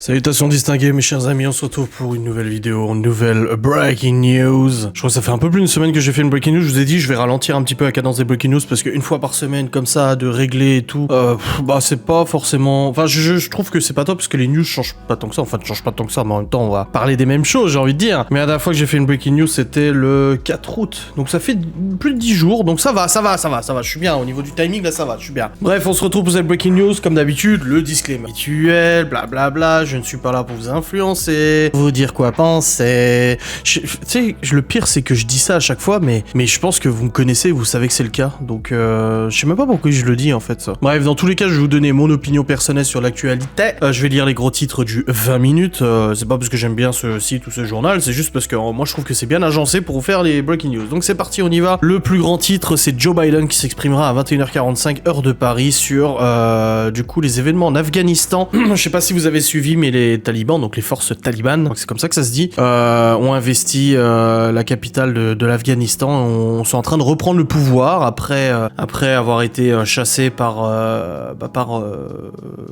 Salutations distinguées mes chers amis, on se retrouve pour une nouvelle vidéo, une nouvelle breaking news. Je crois que ça fait un peu plus d'une semaine que j'ai fait une breaking news, je vous ai dit je vais ralentir un petit peu la cadence des breaking news parce qu'une fois par semaine comme ça, de régler et tout, c'est pas forcément... Enfin je trouve que c'est pas top parce que les news changent pas tant que ça, enfin ne changent pas tant que ça, mais en même temps on va parler des mêmes choses j'ai envie de dire. Mais la dernière fois que j'ai fait une breaking news c'était le 4 août, donc ça fait plus de 10 jours, donc ça va, je suis bien, au niveau du timing là ça va, je suis bien. Bref, on se retrouve pour cette breaking news, comme d'habitude, le disclaimer habituel, blablabla, je ne suis pas là pour vous influencer, vous dire quoi penser. Tu sais, le pire c'est que je dis ça à chaque fois, mais je pense que vous me connaissez, vous savez que c'est le cas, donc je sais même pas pourquoi je le dis en fait ça. Bref, dans tous les cas, je vais vous donner mon opinion personnelle sur l'actualité. Je vais lire les gros titres du 20 minutes, c'est pas parce que j'aime bien ce site ou ce journal, c'est juste parce que moi je trouve que c'est bien agencé pour vous faire les breaking news. Donc c'est parti, on y va. Le plus grand titre, c'est Joe Biden qui s'exprimera à 21h45 heure de Paris sur du coup les événements en Afghanistan. Je sais pas si vous avez suivi, mais les talibans, donc les forces talibanes, c'est comme ça que ça se dit, ont investi la capitale de l'Afghanistan. On sont en train de reprendre le pouvoir après avoir été chassé par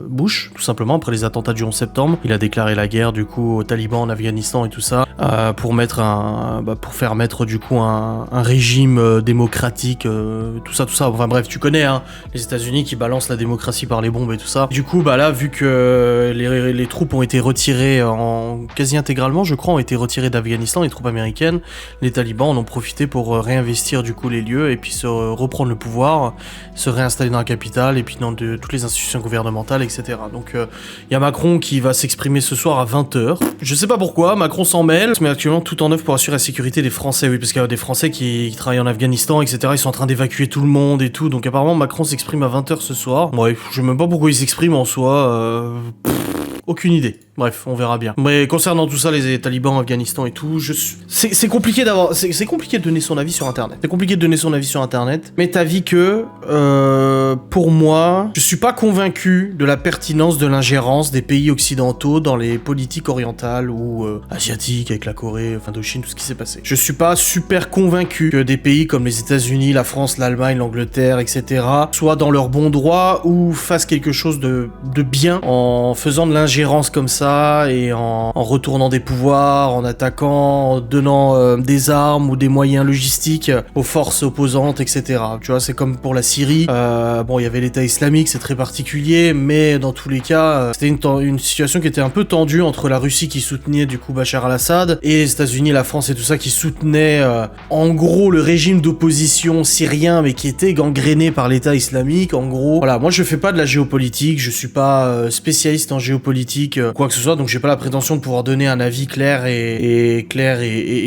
Bush, tout simplement, après les attentats du 11 septembre. Il a déclaré la guerre du coup aux talibans en Afghanistan et tout ça, pour faire mettre du coup un régime démocratique, tout ça. Enfin bref, tu connais, hein, les États-Unis qui balancent la démocratie par les bombes et tout ça. Du coup, là, vu que les troupes ont été retirées quasi intégralement, je crois, ont été retirées d'Afghanistan, les troupes américaines, les talibans en ont profité pour réinvestir du coup les lieux et puis se reprendre le pouvoir, se réinstaller dans la capitale et puis dans toutes les institutions gouvernementales, etc. Donc il y a Macron qui va s'exprimer ce soir à 20h. Je sais pas pourquoi, Macron s'en mêle, mais actuellement tout en œuvre pour assurer la sécurité des Français, oui, parce qu'il y a des Français qui travaillent en Afghanistan, etc. Ils sont en train d'évacuer tout le monde et tout, donc apparemment Macron s'exprime à 20h ce soir. Bref, je sais même pas pourquoi il s'exprime en soi, aucune idée. Bref, on verra bien. Mais concernant tout ça, les talibans, Afghanistan et tout, c'est compliqué c'est compliqué de donner son avis sur Internet. C'est compliqué de donner son avis sur Internet. Mais t'avis que, pour moi, je suis pas convaincu de la pertinence de l'ingérence des pays occidentaux dans les politiques orientales ou asiatiques avec la Corée, Indochine, tout ce qui s'est passé. Je suis pas super convaincu que des pays comme les États-Unis, la France, l'Allemagne, l'Angleterre, etc. soient dans leur bon droit ou fassent quelque chose de bien en faisant de l'ingérence comme ça et en retournant des pouvoirs, en attaquant, en donnant des armes ou des moyens logistiques aux forces opposantes, etc. Tu vois, c'est comme pour la Syrie. Il y avait l'État islamique, c'est très particulier, mais dans tous les cas, c'était une situation qui était un peu tendue entre la Russie qui soutenait du coup Bachar al-Assad et les États-Unis, la France et tout ça qui soutenaient en gros le régime d'opposition syrien, mais qui était gangréné par l'État islamique. En gros, voilà, moi je fais pas de la géopolitique, je suis pas spécialiste en géopolitique, quoi que ce soit, donc j'ai pas la prétention de pouvoir donner un avis clair et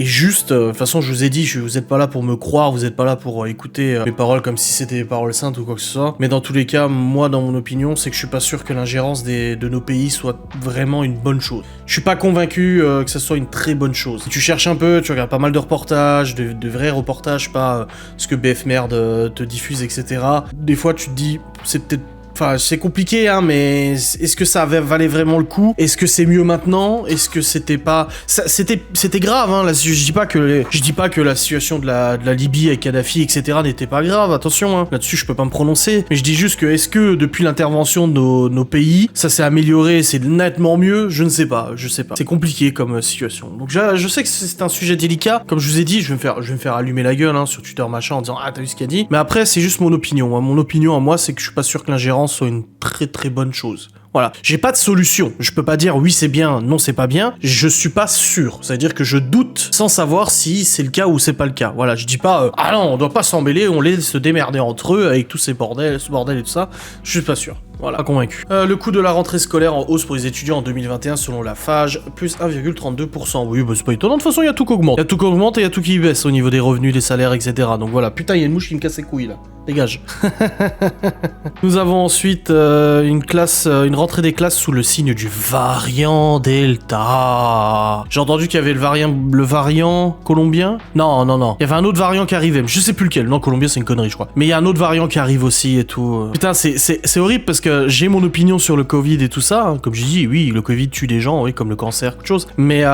juste. De toute façon, je vous ai dit, vous êtes pas là pour me croire, vous êtes pas là pour écouter mes paroles comme si c'était des paroles saintes ou quoi que ce soit. Mais dans tous les cas, moi, dans mon opinion, c'est que je suis pas sûr que l'ingérence de nos pays soit vraiment une bonne chose. Je suis pas convaincu que ça soit une très bonne chose. Si tu cherches un peu, tu regardes pas mal de reportages, de vrais reportages, pas ce que BF Merde te diffuse, etc. Des fois, tu te dis, c'est peut-être... Enfin, c'est compliqué, hein, mais est-ce que ça valait vraiment le coup? Est-ce que c'est mieux maintenant? Est-ce que c'était pas... C'était grave, hein, là, je dis pas que la situation de la Libye avec Kadhafi, etc. n'était pas grave, attention, hein. Là-dessus, je peux pas me prononcer. Mais je dis juste que, est-ce que, depuis l'intervention de nos pays, ça s'est amélioré, c'est nettement mieux? Je ne sais pas, C'est compliqué comme situation. Donc, je sais que c'est un sujet délicat. Comme je vous ai dit, je vais me faire allumer la gueule, hein, sur Twitter, machin, en disant, ah, t'as vu ce qu'il a dit? Mais après, c'est juste mon opinion, hein. Mon opinion à moi, c'est que je suis pas sûr que l'ingérence soit une très très bonne chose. Voilà, j'ai pas de solution. Je peux pas dire oui c'est bien, non c'est pas bien. Je suis pas sûr. C'est-à-dire que je doute sans savoir si c'est le cas ou c'est pas le cas. Voilà, je dis pas ah non, on doit pas s'emmêler, on laisse se démerder entre eux avec tous ce bordel et tout ça. Je suis pas sûr. Voilà, pas convaincu. Le coût de la rentrée scolaire en hausse pour les étudiants en 2021 selon la FAGE, plus 1,32%. Oui, c'est pas étonnant, de toute façon, il y a tout qui augmente. Il y a tout qui augmente et il y a tout qui baisse au niveau des revenus, des salaires, etc. Donc voilà, putain, il y a une mouche qui me casse les couilles, là. Dégage. Nous avons ensuite une rentrée des classes sous le signe du variant Delta. J'ai entendu qu'il y avait le variant colombien. Non. Il y avait un autre variant qui arrivait, je sais plus lequel. Non, colombien, c'est une connerie, je crois. Mais il y a un autre variant qui arrive aussi et tout. Putain, c'est horrible parce que que j'ai mon opinion sur le Covid et tout ça. Hein. Comme je dis, oui, le Covid tue des gens, oui, comme le cancer, quelque chose. Mais moi,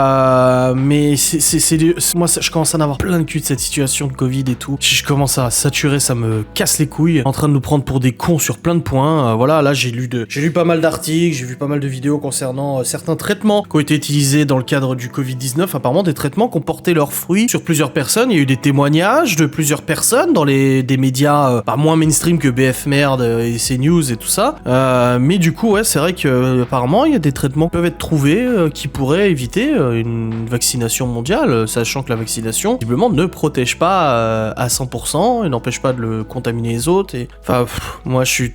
je commence à en avoir plein de cul de cette situation de Covid et tout. Si je commence à saturer, ça me casse les couilles. En train de nous prendre pour des cons sur plein de points. Voilà, là, j'ai lu pas mal d'articles, j'ai vu pas mal de vidéos concernant certains traitements qui ont été utilisés dans le cadre du Covid-19. Apparemment, des traitements qui ont porté leurs fruits sur plusieurs personnes. Il y a eu des témoignages de plusieurs personnes dans des médias moins mainstream que BF Merde et CNews et tout ça. Mais du coup, ouais, c'est vrai que apparemment, il y a des traitements qui peuvent être trouvés qui pourraient éviter une vaccination mondiale, sachant que la vaccination, visiblement, ne protège pas à 100% et n'empêche pas de le contaminer les autres. Et enfin, moi, je suis...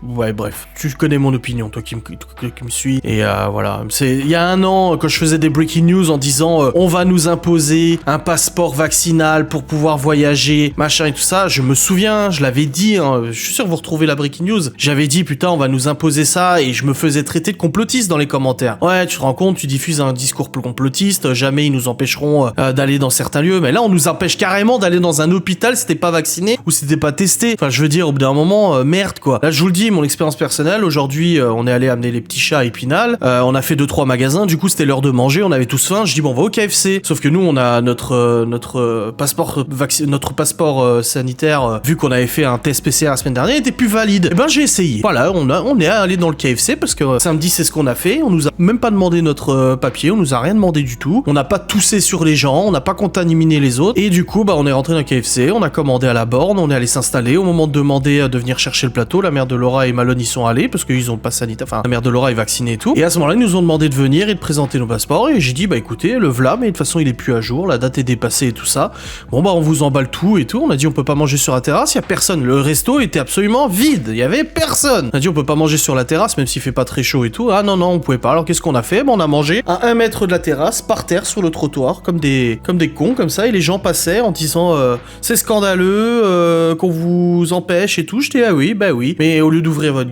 Ouais, bref, tu connais mon opinion, toi qui me suis. Et voilà, il y a un an, quand je faisais des breaking news en disant on va nous imposer un passeport vaccinal pour pouvoir voyager, machin et tout ça, je me souviens, je l'avais dit, hein, je suis sûr que vous retrouvez la breaking news, j'avais dit putain on va nous imposer ça et je me faisais traiter de complotiste dans les commentaires. Ouais, tu te rends compte, tu diffuses un discours complotiste, jamais ils nous empêcheront d'aller dans certains lieux, mais là on nous empêche carrément d'aller dans un hôpital si t'es pas vacciné ou si t'es pas testé. Enfin je veux dire, au bout d'un moment, merde quoi. Là je vous le dis, mon expérience personnelle, aujourd'hui on est allé amener les petits chats à Épinal, on a fait 2-3 magasins, du coup c'était l'heure de manger, on avait tous faim, je dis bon on va au KFC, sauf que nous on a notre passeport sanitaire, vu qu'on avait fait un test PCR la semaine dernière, il était plus valide. Et ben j'ai essayé. Voilà, on est allé dans le KFC parce que samedi c'est ce qu'on a fait, on nous a même pas demandé notre papier, on nous a rien demandé du tout, on n'a pas toussé sur les gens, on n'a pas contaminé les autres, et du coup on est rentré dans le KFC, on a commandé à la borne, on est allé s'installer. Au moment de demander de venir chercher le plateau, la mère de Laura et Malone y sont allés parce qu'ils ont le pass sanitaire, enfin la mère de Laura est vaccinée et tout, et à ce moment-là ils nous ont demandé de venir et de présenter nos passeports, et j'ai dit bah écoutez, le v'là, mais de toute façon il est plus à jour, la date est dépassée et tout ça. Bon bah on vous emballe tout et tout, on a dit on peut pas manger sur la terrasse, il y a personne, le resto était absolument vide, il y avait personne. On a dit on peut pas manger sur la terrasse même s'il fait pas très chaud et tout. Ah non on pouvait pas. Alors qu'est-ce qu'on a fait? Bon on a mangé à 1 mètre de la terrasse, par terre sur le trottoir, comme des cons comme ça, et les gens passaient en disant c'est scandaleux qu'on vous empêche et tout. Je dis ah oui bah oui, mais au lieu d'ouvrir votre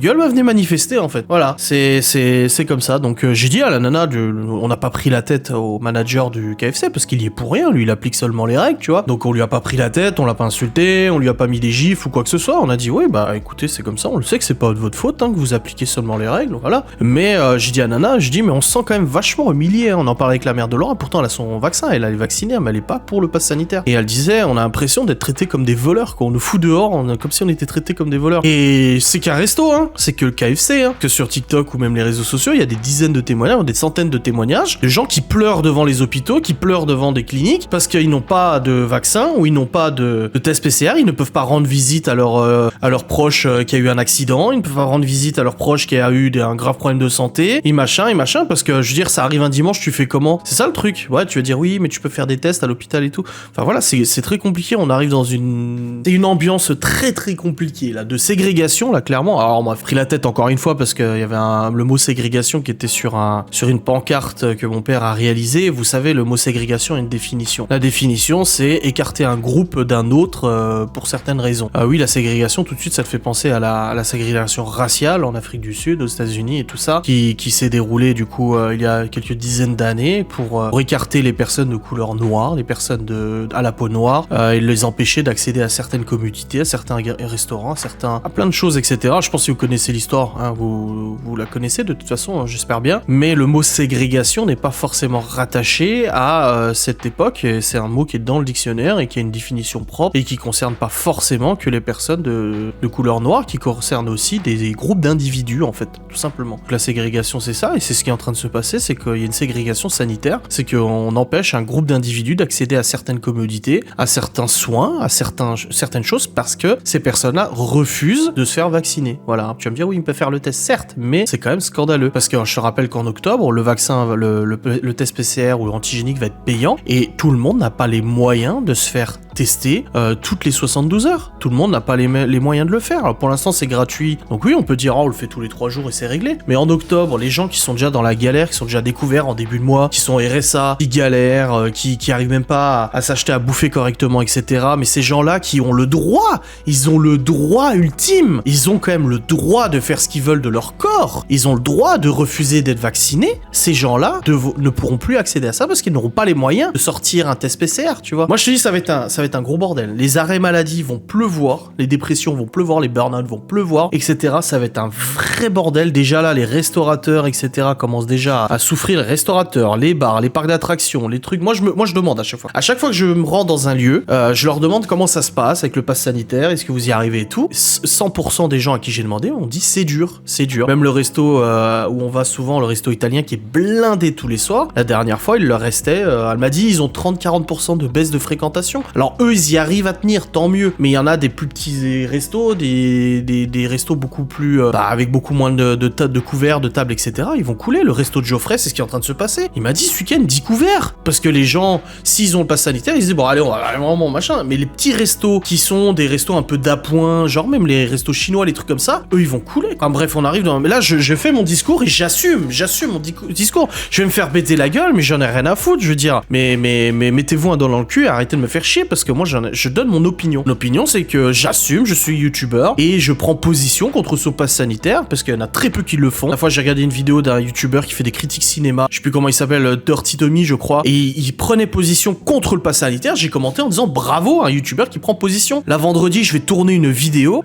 gueule, bah venez manifester en fait. Voilà, c'est comme ça. Donc j'ai dit à la nana, on n'a pas pris la tête au manager du KFC parce qu'il y est pour rien, lui il applique seulement les règles, tu vois. Donc on lui a pas pris la tête, on l'a pas insulté, on lui a pas mis des gifs ou quoi que ce soit. On a dit oui bah écoutez c'est comme ça, on le sait que c'est pas de votre faute, hein, que vous appliquez seulement les règles, voilà. Mais j'ai dit à nana, mais on se sent quand même vachement humilié, hein. On en parlait avec la mère de Laura, pourtant elle a son vaccin, elle est vaccinée, mais elle est pas pour le pass sanitaire. Et elle disait on a l'impression d'être traités comme des voleurs, quoi. On nous fout dehors, comme si on était traités comme des voleurs. Et c'est qu'un resto, hein, c'est que le KFC, hein, que sur TikTok ou même les réseaux sociaux, il y a des dizaines de témoignages, des centaines de témoignages de gens qui pleurent devant les hôpitaux, qui pleurent devant des cliniques parce qu'ils n'ont pas de vaccin ou ils n'ont pas de test PCR, ils ne peuvent pas rendre visite à leurs proches qui a eu un accident, ils ne peuvent pas rendre visite à leurs proches qui a eu un grave problème de santé, et machin, parce que je veux dire, ça arrive un dimanche, tu fais comment? C'est ça le truc. Ouais, tu vas dire oui, mais tu peux faire des tests à l'hôpital et tout. Enfin voilà, c'est très compliqué, on arrive dans une ambiance très très compliquée là, de ségrégation là, clairement. Alors on m'a pris la tête encore une fois parce qu'il y avait le mot ségrégation qui était sur une pancarte que mon père a réalisée. Vous savez, le mot ségrégation a une définition. La définition, c'est écarter un groupe d'un autre pour certaines raisons. Oui, la ségrégation, tout de suite, ça te fait penser à la ségrégation raciale en Afrique du Sud, aux États-Unis et tout ça, qui s'est déroulée du coup il y a quelques dizaines d'années pour écarter les personnes de couleur noire, les personnes à la peau noire, et les empêcher d'accéder à certaines commodités, à certains restaurants, à plein de choses, etc. Je pense que vous connaissez l'histoire, hein, vous la connaissez de toute façon, hein, j'espère bien. Mais le mot ségrégation n'est pas forcément rattaché à cette époque. C'est un mot qui est dans le dictionnaire et qui a une définition propre et qui concerne pas forcément que les personnes de couleur noire, qui concerne aussi des groupes d'individus en fait, tout simplement. Donc la ségrégation c'est ça, et c'est ce qui est en train de se passer, c'est qu'il y a une ségrégation sanitaire, c'est qu'on empêche un groupe d'individus d'accéder à certaines commodités, à certains soins, à certaines choses parce que ces personnes-là refusent de se faire vacciner. Voilà, tu vas me dire oui, ils peuvent faire le test certes, mais c'est quand même scandaleux parce que je te rappelle qu'en octobre, le vaccin, le test PCR ou antigénique va être payant et tout le monde n'a pas les moyens de se faire tester toutes les 72 heures. Tout le monde n'a pas les moyens de le faire. Alors pour l'instant c'est gratuit, donc oui on peut dire on le fait tous les 3 jours et c'est réglé, mais en octobre les gens qui sont déjà dans la galère, qui sont déjà découverts en début de mois, qui sont RSA, qui galèrent, qui arrivent même pas à s'acheter à bouffer correctement, etc. Mais ces gens-là qui ont le droit, ils ont le droit ultime, ils ont quand même le droit de faire ce qu'ils veulent de leur corps, ils ont le droit de refuser d'être vaccinés. Ces gens-là ne pourront plus accéder à ça parce qu'ils n'auront pas les moyens de sortir un test PCR, tu vois. Moi je te dis ça va être va être un gros bordel. Les arrêts maladie vont pleuvoir, les dépressions vont pleuvoir, les burn-out vont pleuvoir, etc. Ça va être un vrai bordel. Déjà là, les restaurateurs, etc. commencent déjà à souffrir. Les restaurateurs, les bars, les parcs d'attractions, les trucs. Moi, je demande à chaque fois. À chaque fois que je me rends dans un lieu, je leur demande comment ça se passe avec le pass sanitaire, est-ce que vous y arrivez et tout. 100% des gens à qui j'ai demandé ont dit c'est dur, c'est dur. Même le resto où on va souvent, le resto italien qui est blindé tous les soirs, la dernière fois, il leur restait, elle m'a dit, ils ont 30-40% de baisse de fréquentation. Alors eux, ils y arrivent à tenir, tant mieux. Mais il y en a des plus petits restos, des restos beaucoup plus, avec beaucoup moins de couverts, de tables, etc. Ils vont couler. Le resto de Geoffrey, c'est ce qui est en train de se passer. Il m'a dit ce week-end 10 couverts. Parce que les gens, s'ils ont le pass sanitaire, ils se disent bon allez, on va aller vraiment machin. Mais les petits restos qui sont des restos un peu d'appoint, genre même les restos chinois, les trucs comme ça, eux ils vont couler. Enfin bref, on arrive dans... Mais là, je fais mon discours et j'assume mon discours. Je vais me faire péter la gueule, mais j'en ai rien à foutre, je veux dire. Mais mettez-vous un doigt dans le cul et arrêtez de me faire chier parce que moi, je donne mon opinion. L'opinion, c'est que j'assume, je suis youtubeur et je prends position contre ce pass sanitaire parce qu'il y en a très peu qui le font. La fois, j'ai regardé une vidéo d'un youtubeur qui fait des critiques cinéma, je sais plus comment il s'appelle, Dirty Tommy, je crois, et il prenait position contre le pass sanitaire. J'ai commenté en disant bravo, un youtubeur qui prend position. Là, vendredi, je vais tourner une vidéo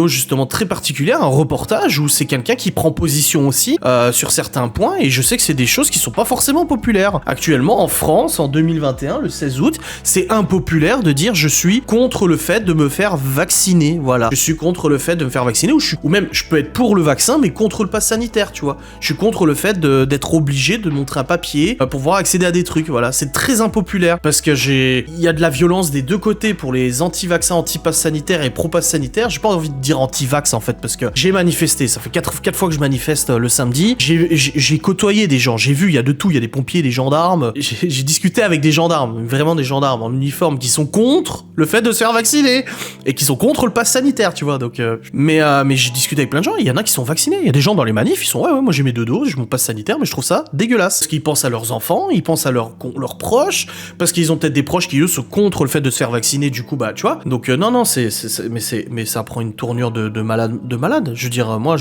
justement très particulière, un reportage où c'est quelqu'un qui prend position aussi sur certains points et je sais que c'est des choses qui sont pas forcément populaires. Actuellement, en France, en 2021, le 16 août, c'est impopulaire de dire je suis contre le fait de me faire vacciner, voilà. Je suis contre le fait de me faire vacciner ou même je peux être pour le vaccin mais contre le pass sanitaire, tu vois. Je suis contre le fait d'être obligé de montrer un papier pour pouvoir accéder à des trucs, voilà. C'est très impopulaire parce que il y a de la violence des deux côtés pour les anti-vaccins, anti-pass sanitaire et pro-pass sanitaire. J'ai pas envie de dire anti-vax en fait parce que j'ai manifesté, ça fait 4 fois que je manifeste le samedi. J'ai côtoyé des gens, j'ai vu, il y a de tout, il y a des pompiers, des gendarmes. J'ai discuté avec des gendarmes, vraiment des gendarmes en uniforme qui sont contre le fait de se faire vacciner et qui sont contre le pass sanitaire, tu vois. Donc, mais j'ai discuté avec plein de gens. Il y en a qui sont vaccinés. Il y a des gens dans les manifs, ils sont ouais, moi j'ai mes 2 doses, j'ai mon pass sanitaire, mais je trouve ça dégueulasse. Parce qu'ils pensent à leurs enfants, ils pensent à leurs proches, parce qu'ils ont peut-être des proches qui eux sont contre le fait de se faire vacciner. Du coup, bah tu vois. Donc non, mais ça prend une tournure de malade. Je veux dire, moi,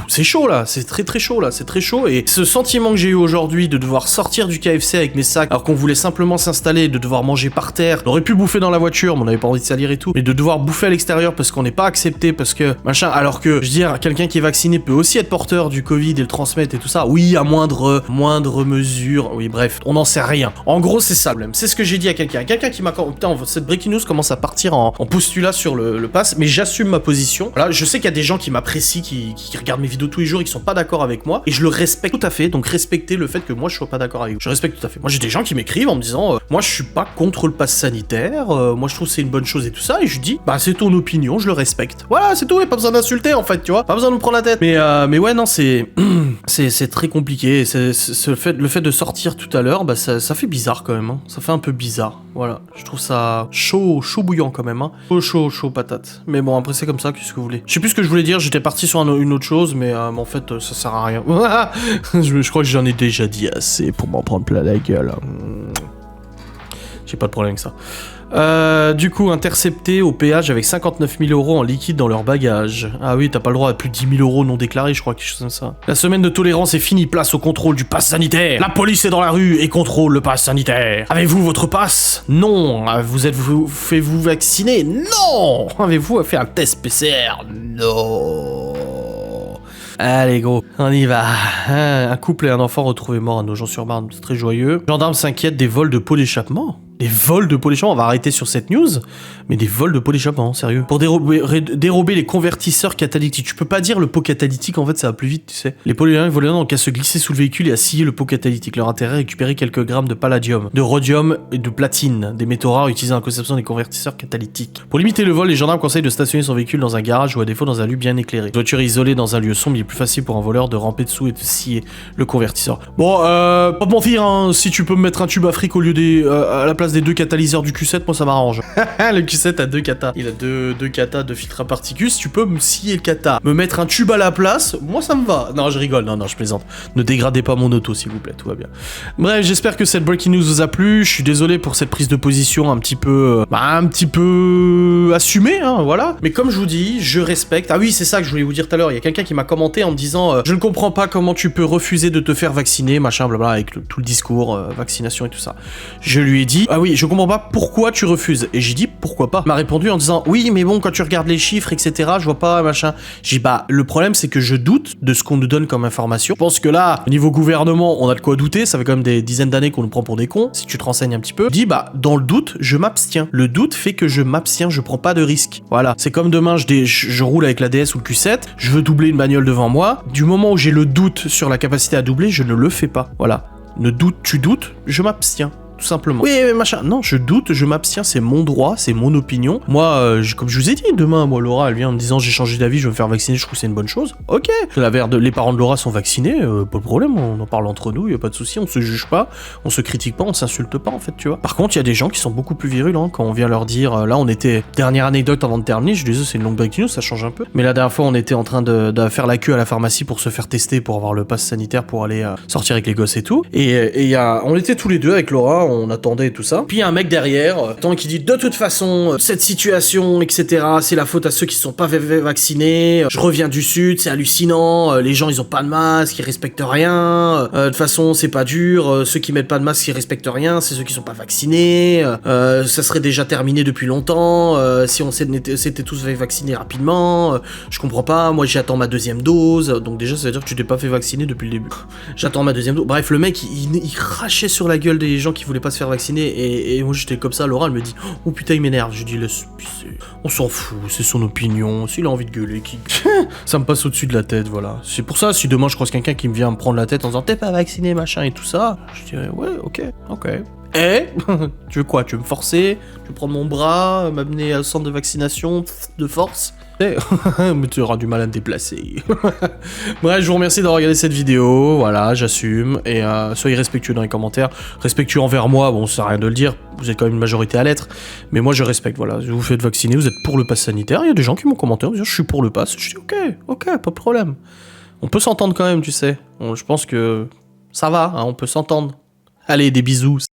c'est chaud là, c'est très très chaud là, c'est très chaud. Et ce sentiment que j'ai eu aujourd'hui de devoir sortir du KFC avec mes sacs, alors qu'on voulait simplement s'installer, de devoir manger par terre, on aurait pu bouffer dans la voiture, mais on avait pas envie de salir et tout, mais de devoir bouffer à l'extérieur parce qu'on n'est pas accepté, parce que machin, alors que, je veux dire, quelqu'un qui est vacciné peut aussi être porteur du Covid et le transmettre et tout ça, oui, à moindre mesure, oui, bref, on n'en sait rien. En gros, c'est ça le problème, c'est ce que j'ai dit à quelqu'un qui m'a... Putain, cette breaking news commence à partir en postulat sur le pass, mais j'assume ma position. Voilà, je sais qu'il y a des gens qui m'apprécient, qui regardent mes vidéos tous les jours et qui sont pas d'accord avec moi, et je le respecte tout à fait, donc respectez le fait que moi je sois pas d'accord avec vous. Je respecte tout à fait. Moi j'ai des gens qui m'écrivent en me disant moi je suis pas contre le pass sanitaire, moi je trouve que c'est une bonne chose et tout ça, et je dis bah c'est ton opinion, je le respecte. Voilà, c'est tout, et pas besoin d'insulter en fait, tu vois, pas besoin de me prendre la tête. Mais ouais, non, c'est très compliqué. Le fait de sortir tout à l'heure, bah ça fait bizarre quand même, hein. Ça fait un peu bizarre. Voilà, je trouve ça chaud bouillant quand même, hein. Chaud patate. Mais bon, après c'est comme ça, qu'est-ce que vous voulez. Je sais plus ce que je voulais dire, j'étais parti sur une autre chose, mais en fait ça sert à rien. je crois que j'en ai déjà dit assez pour m'en prendre plein la gueule. J'ai pas de problème avec ça. Du coup, intercepté au péage avec 59 000 € en liquide dans leur bagage. Ah oui, t'as pas le droit à plus de 10 000 € non déclarés, je crois, quelque chose comme ça. La semaine de tolérance est finie, place au contrôle du pass sanitaire. La police est dans la rue et contrôle le pass sanitaire. Avez-vous votre pass? Non. Faites-vous vacciner? Non. Avez-vous fait un test PCR? Non. Allez gros, on y va. Un couple et un enfant retrouvés morts à Nogent-sur-Marne, c'est très joyeux. Gendarmes s'inquiètent des vols de pots d'échappement. Des vols de pots d'échappement, on va arrêter sur cette news, mais des vols de pots d'échappement, sérieux. Pour dérober les convertisseurs catalytiques. Tu peux pas dire le pot catalytique, en fait ça va plus vite, tu sais. Les pots d'échappement volants n'ont qu'à se glisser sous le véhicule et à scier le pot catalytique. Leur intérêt est récupérer quelques grammes de palladium, de rhodium et de platine, des métaux rares utilisés dans la conception des convertisseurs catalytiques. Pour limiter le vol, les gendarmes conseillent de stationner son véhicule dans un garage ou à défaut dans un lieu bien éclairé. Une voiture isolée dans un lieu sombre, il est plus facile pour un voleur de ramper dessous et de scier le convertisseur. Bon, pas de mentir, hein, si tu peux me mettre un tube Afrique au lieu à la place des 2 catalyseurs du Q7, moi ça m'arrange. Le Q7 a 2 katas. Il a deux katas de filtre à particules. Si tu peux me scier le kata, me mettre un tube à la place, moi ça me va. Non, je rigole, non, je plaisante. Ne dégradez pas mon auto, s'il vous plaît, tout va bien. Bref, j'espère que cette breaking news vous a plu. Je suis désolé pour cette prise de position un petit peu assumée, hein, voilà. Mais comme je vous dis, je respecte. Ah oui, c'est ça que je voulais vous dire tout à l'heure. Il y a quelqu'un qui m'a commenté en me disant je ne comprends pas comment tu peux refuser de te faire vacciner, machin, blabla, avec tout le discours, vaccination et tout ça. Je lui ai dit, ah oui, je comprends pas pourquoi tu refuses. Et j'ai dit, pourquoi pas? Il m'a répondu en disant, oui, mais bon, quand tu regardes les chiffres, etc., je vois pas, machin. J'ai dit, bah, le problème, c'est que je doute de ce qu'on nous donne comme information. Je pense que là, au niveau gouvernement, on a de quoi douter. Ça fait quand même des dizaines d'années qu'on nous prend pour des cons, si tu te renseignes un petit peu. Je dis, bah, dans le doute, je m'abstiens. Le doute fait que je m'abstiens, je prends pas de risque. Voilà. C'est comme demain, je roule avec la DS ou le Q7, je veux doubler une bagnole devant moi. Du moment où j'ai le doute sur la capacité à doubler, je ne le fais pas. Voilà. Tu doutes, je m'abstiens. Tout simplement. Oui, mais machin. Non, je doute, je m'abstiens, c'est mon droit, c'est mon opinion. Moi, comme je vous ai dit, demain, moi, Laura, elle vient en me disant j'ai changé d'avis, je veux me faire vacciner, je trouve que c'est une bonne chose. Ok. Les parents de Laura sont vaccinés, pas de problème, on en parle entre nous, y a pas de souci, on se juge pas, on se critique pas, on s'insulte pas, en fait, tu vois. Par contre, il y a des gens qui sont beaucoup plus virulents quand on vient leur dire, là, on était, dernière anecdote avant de terminer, je disais, c'est une longue breaking news, ça change un peu. Mais la dernière fois, on était en train de faire la queue à la pharmacie pour se faire tester, pour avoir le pass sanitaire, pour aller sortir avec les gosses et tout. On était tous les deux avec Laura, on attendait et tout ça. Puis il y a un mec derrière, qui dit de toute façon, cette situation, etc., c'est la faute à ceux qui se sont pas vaccinés. Je reviens du sud, c'est hallucinant. Les gens, ils ont pas de masque, ils respectent rien. De toute façon, c'est pas dur. Ceux qui mettent pas de masque, ils respectent rien. C'est ceux qui sont pas vaccinés. Ça serait déjà terminé depuis longtemps. Si on s'était tous fait vacciner rapidement. Je comprends pas. Moi, j'attends ma deuxième dose. Donc déjà, ça veut dire que tu t'es pas fait vacciner depuis le début. J'attends ma deuxième dose. Bref, le mec, il crachait sur la gueule des gens qui voulaient pas se faire vacciner. Et moi j'étais comme ça, Laura elle me dit oh putain il m'énerve, je dis laisse, on s'en fout, c'est son opinion, s'il a envie de gueuler, ça me passe au-dessus de la tête, voilà. C'est pour ça si demain je croise quelqu'un qui me vient me prendre la tête en disant t'es pas vacciné machin et tout ça, je dirais ouais ok. Eh tu veux quoi, tu veux me forcer, tu veux prendre mon bras, m'amener au centre de vaccination de force? Mais tu auras du mal à te déplacer. Bref, je vous remercie d'avoir regardé cette vidéo. Voilà, j'assume. Et soyez respectueux dans les commentaires. Respectueux envers moi, bon, ça sert à rien de le dire. Vous êtes quand même une majorité à l'être. Mais moi, je respecte. Voilà, vous vous faites vacciner, vous êtes pour le pass sanitaire. Il y a des gens qui m'ont commenté en disant je suis pour le pass. Je dis ok, pas de problème. On peut s'entendre quand même, tu sais. Je pense que ça va, hein, on peut s'entendre. Allez, des bisous.